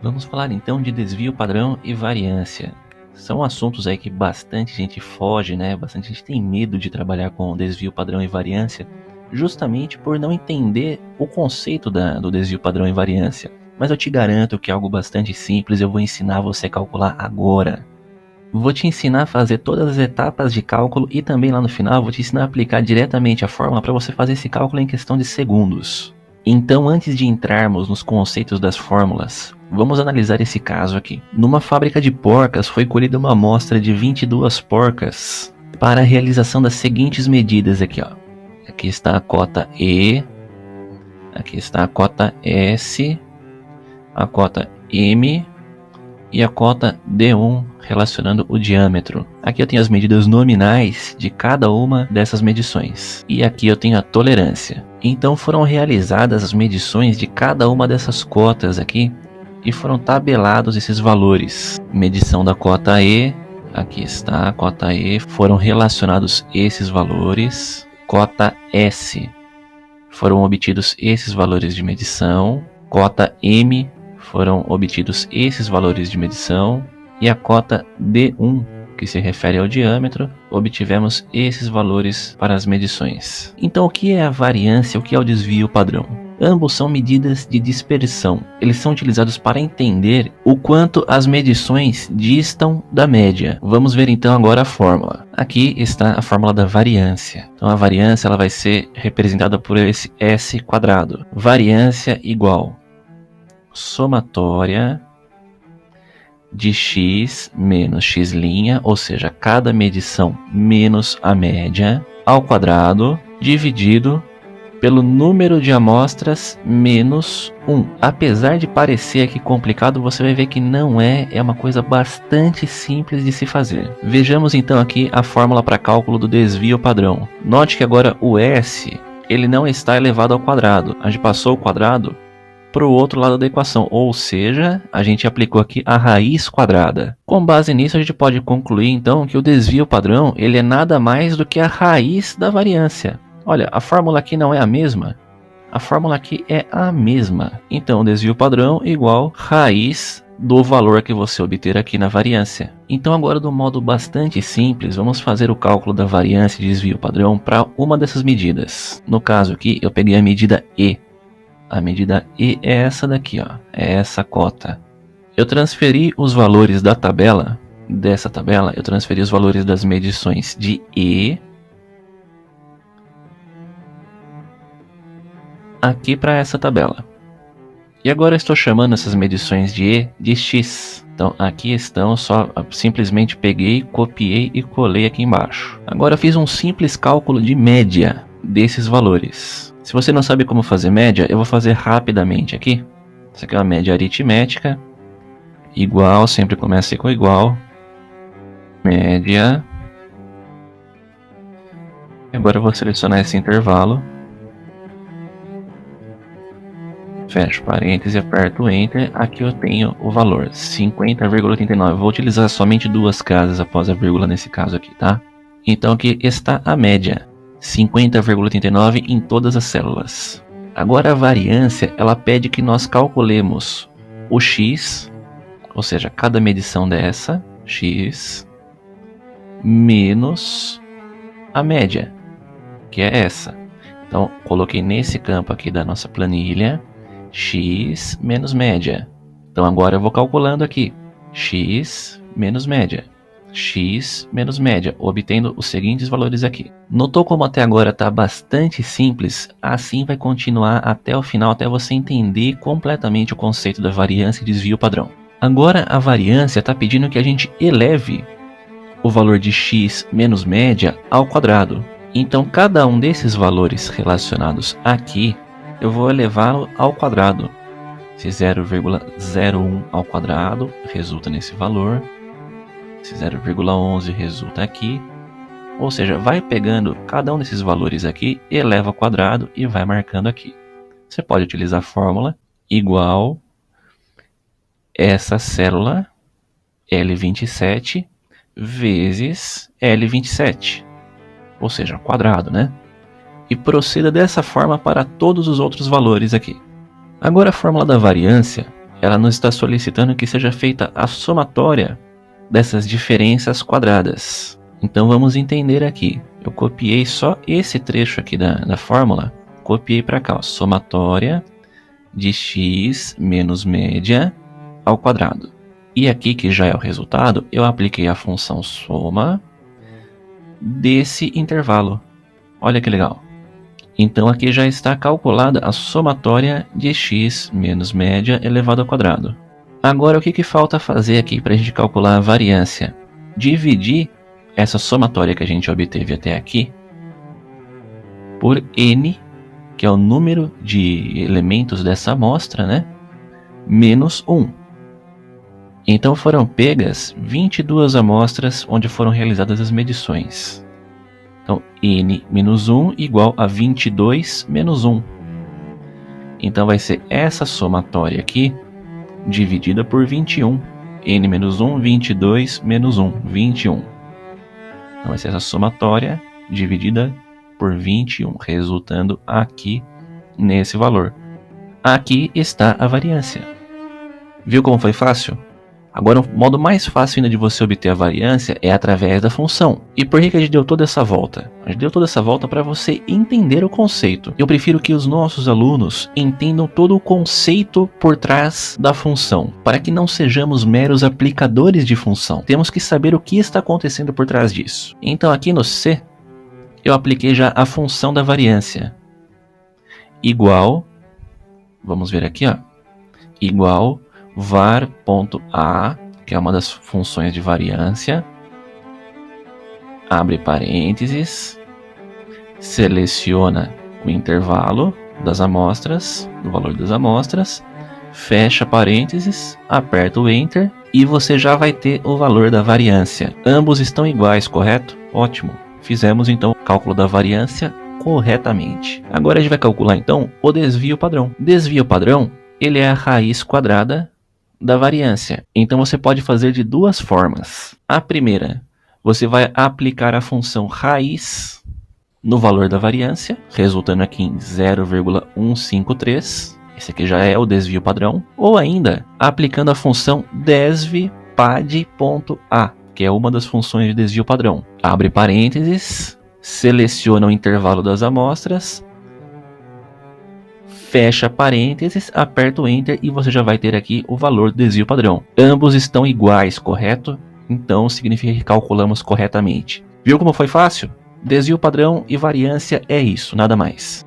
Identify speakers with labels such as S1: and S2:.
S1: Vamos falar então de desvio padrão e variância. São assuntos aí que bastante gente foge, né? Bastante gente tem medo de trabalhar com desvio padrão e variância, justamente por não entender o conceito do desvio padrão e variância. Mas eu te garanto que é algo bastante simples, eu vou ensinar você a calcular agora. Vou te ensinar a fazer todas as etapas de cálculo e também lá no final vou te ensinar a aplicar diretamente a fórmula para você fazer esse cálculo em questão de segundos. Então, antes de entrarmos nos conceitos das fórmulas, vamos analisar esse caso aqui. Numa fábrica de porcas foi colhida uma amostra de 22 porcas para a realização das seguintes medidas aqui, ó. Aqui está a cota E, aqui está a cota S, a cota M e a cota D1 relacionando o diâmetro. Aqui eu tenho as medidas nominais de cada uma dessas medições. E aqui eu tenho a tolerância. Então foram realizadas as medições de cada uma dessas cotas aqui e foram tabelados esses valores. Medição da cota E, aqui está a cota E, foram relacionados esses valores. Cota S, foram obtidos esses valores de medição. Cota M, foram obtidos esses valores de medição, e a cota D1, que se refere ao diâmetro, obtivemos esses valores para as medições. Então, o que é a variância, o que é o desvio padrão? Ambos são medidas de dispersão. Eles são utilizados para entender o quanto as medições distam da média. Vamos ver então agora a fórmula. Aqui está a fórmula da variância. Então a variância ela vai ser representada por esse S quadrado. Variância igual somatória de x menos x', ou seja, cada medição menos a média, ao quadrado, dividido pelo número de amostras menos 1. Apesar de parecer aqui complicado, você vai ver que não é uma coisa bastante simples de se fazer. Vejamos então aqui a fórmula para cálculo do desvio padrão. Note que agora o S ele não está elevado ao quadrado. A gente passou o quadrado para o outro lado da equação, ou seja, a gente aplicou aqui a raiz quadrada. Com base nisso, a gente pode concluir então que o desvio padrão ele é nada mais do que a raiz da variância. Olha, a fórmula aqui não é a mesma? A fórmula aqui é a mesma. Então, o desvio padrão igual raiz do valor que você obter aqui na variância. Então, agora, de um modo bastante simples, vamos fazer o cálculo da variância e desvio padrão para uma dessas medidas. No caso aqui, eu peguei a medida E. A medida E é essa daqui, ó, é essa cota. Eu transferi os valores da tabela, eu transferi os valores das medições de E aqui para essa tabela. E agora eu estou chamando essas medições de E de X. Então aqui estão, só simplesmente peguei, copiei e colei aqui embaixo. Agora eu fiz um simples cálculo de média desses valores. Se você não sabe como fazer média, eu vou fazer rapidamente aqui. Isso aqui é uma média aritmética. Igual, sempre começa com igual. Média. Agora eu vou selecionar esse intervalo. Fecho parênteses e aperto Enter. Aqui eu tenho o valor 50,89. Vou utilizar somente duas casas após a vírgula nesse caso aqui, tá? Então aqui está a média. 50,89 em todas as células. Agora a variância, ela pede que nós calculemos o x, ou seja, cada medição dessa, x, menos a média, que é essa. Então, coloquei nesse campo aqui da nossa planilha, x menos média. Então agora eu vou calculando aqui, x menos média. X menos média, obtendo os seguintes valores aqui. Notou como até agora está bastante simples? Assim vai continuar até o final, até você entender completamente o conceito da variância e desvio padrão. Agora a variância está pedindo que a gente eleve o valor de x menos média ao quadrado. Então cada um desses valores relacionados aqui, eu vou elevá-lo ao quadrado. Se 0,01 ao quadrado resulta nesse valor. Esse 0,11 resulta aqui, ou seja, vai pegando cada um desses valores aqui, eleva ao quadrado e vai marcando aqui. Você pode utilizar a fórmula igual essa célula L27 vezes L27, ou seja, quadrado, né? E proceda dessa forma para todos os outros valores aqui. Agora a fórmula da variância, ela nos está solicitando que seja feita a somatória dessas diferenças quadradas. Então vamos entender aqui. Eu copiei só esse trecho aqui da fórmula, copiei para cá, ó, somatória de x menos média ao quadrado. E aqui, que já é o resultado, eu apliquei a função soma desse intervalo. Olha que legal. Então aqui já está calculada a somatória de x menos média elevado ao quadrado. Agora o que falta fazer aqui para a gente calcular a variância? Dividir essa somatória que a gente obteve até aqui por n, que é o número de elementos dessa amostra, né? Menos 1. Então foram pegas 22 amostras onde foram realizadas as medições. Então, n menos 1 igual a 22 menos 1. Então vai ser essa somatória aqui dividida por 21. n menos 1, 22 menos 1, 21. Então vai ser essa somatória dividida por 21, resultando aqui nesse valor. Aqui está a variância. Viu como foi fácil? Agora, o modo mais fácil ainda de você obter a variância é através da função. E por que a gente deu toda essa volta? A gente deu toda essa volta para você entender o conceito. Eu prefiro que os nossos alunos entendam todo o conceito por trás da função, para que não sejamos meros aplicadores de função. Temos que saber o que está acontecendo por trás disso. Então aqui no C, eu apliquei já a função da variância. Igual, vamos ver aqui, ó, igual var.a, que é uma das funções de variância, abre parênteses, seleciona o intervalo das amostras, do valor das amostras, fecha parênteses, aperta o Enter e você já vai ter o valor da variância. Ambos estão iguais, correto? Ótimo! Fizemos então o cálculo da variância corretamente. Agora a gente vai calcular então o desvio padrão. Desvio padrão, ele é a raiz quadrada da variância. Então você pode fazer de duas formas. A primeira, você vai aplicar a função raiz no valor da variância, resultando aqui em 0,153. Esse aqui já é o desvio padrão. Ou ainda, aplicando a função desvpad.a, que é uma das funções de desvio padrão. Abre parênteses, seleciona o intervalo das amostras, fecha parênteses, aperta o Enter e você já vai ter aqui o valor do desvio padrão. Ambos estão iguais, correto? Então significa que calculamos corretamente. Viu como foi fácil? Desvio padrão e variância é isso, nada mais.